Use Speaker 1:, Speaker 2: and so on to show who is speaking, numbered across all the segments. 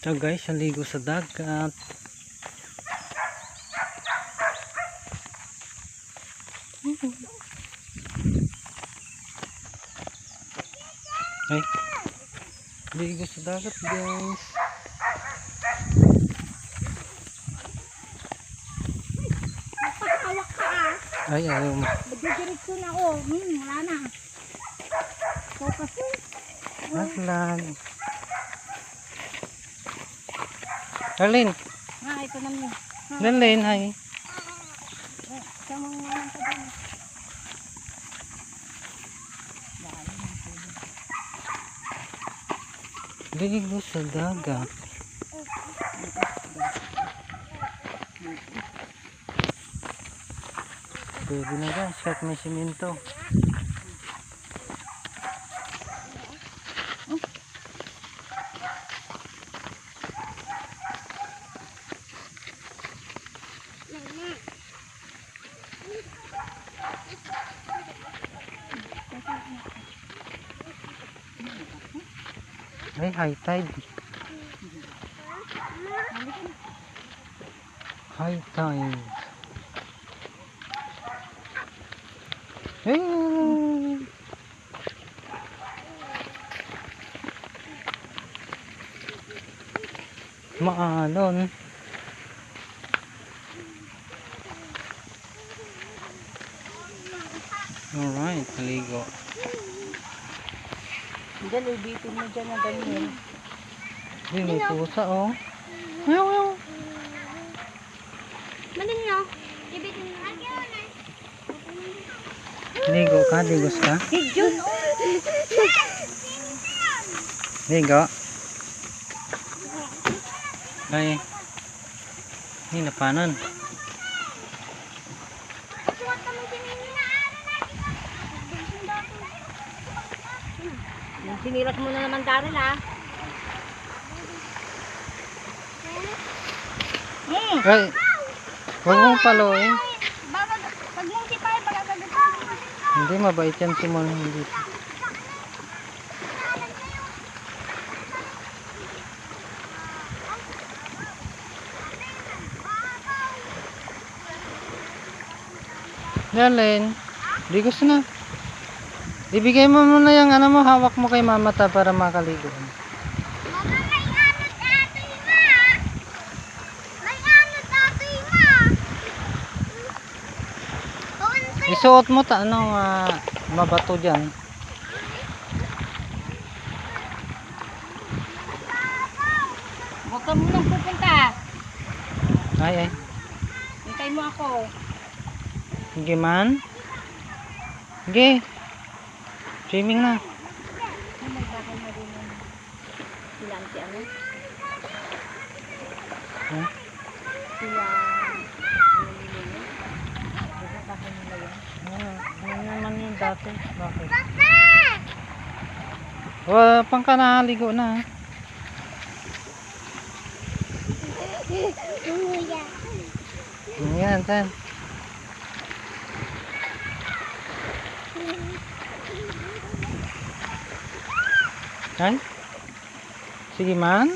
Speaker 1: So guys, naligo sa dagat. Ay, ligo sa dagat guys.
Speaker 2: Magpapahawak ka ah.
Speaker 1: Ay, ayaw mo.
Speaker 2: Didiretso na oh. Wala na. Focus.
Speaker 1: Maglag. Darlene.
Speaker 2: Ito naman.
Speaker 1: Darlene, hi.
Speaker 2: Sama mo lang ka din.
Speaker 1: Ligo sa dagat. Pwede na guys, kahit may simento. Ay, high tide. High tide. Hey! Maalon. Alright, naligo.
Speaker 2: Diyan, ubitin mo dyan na ganyan.
Speaker 1: Uy, may pusa oh. Ayaw, ayaw.
Speaker 2: Maling nyo. Ibitin mo.
Speaker 1: Ligo ka, ligos ka.
Speaker 2: Hidyon.
Speaker 1: Ligo. Ay. Hindi na panon.
Speaker 2: Sinilas mo na naman Daryl ah.
Speaker 1: Ay. Huwag mong paluin.
Speaker 2: Pag mong sipay, magagalit.
Speaker 1: Hindi, mabait yan si Mon. Hindi. Darlene, ligos na. Ibigay mo muna yung ano mo, hawak mo kay mama ta para makaligo. Isuot mo ta ano, mabato dyan.
Speaker 2: Huwag ka munang pupunta.
Speaker 1: Ay, ay.
Speaker 2: Hintay mo ako.
Speaker 1: Sige man. Sige. Swimming na.
Speaker 2: May bakal na rin yung silanti ano?
Speaker 1: Huh? Ano naman yun dati? Bakit? Pang ka naligo na. Yan, yan. Ay? Sige man.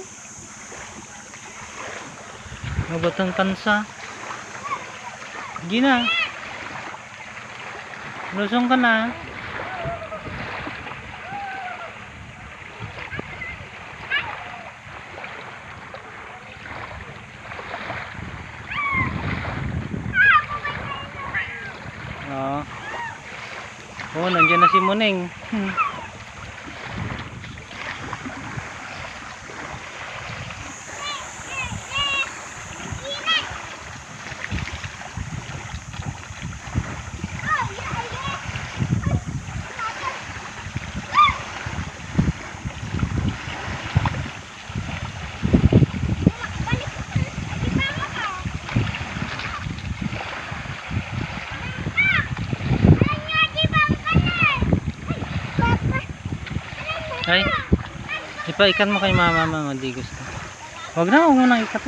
Speaker 1: Mabatang kansa. Sige na. Lusong ka na. Oh, nandiyan na si Muneng. Ay, ipaikan mo kay mama, mama, di gusto. Wag na, huwag mo nang ikat.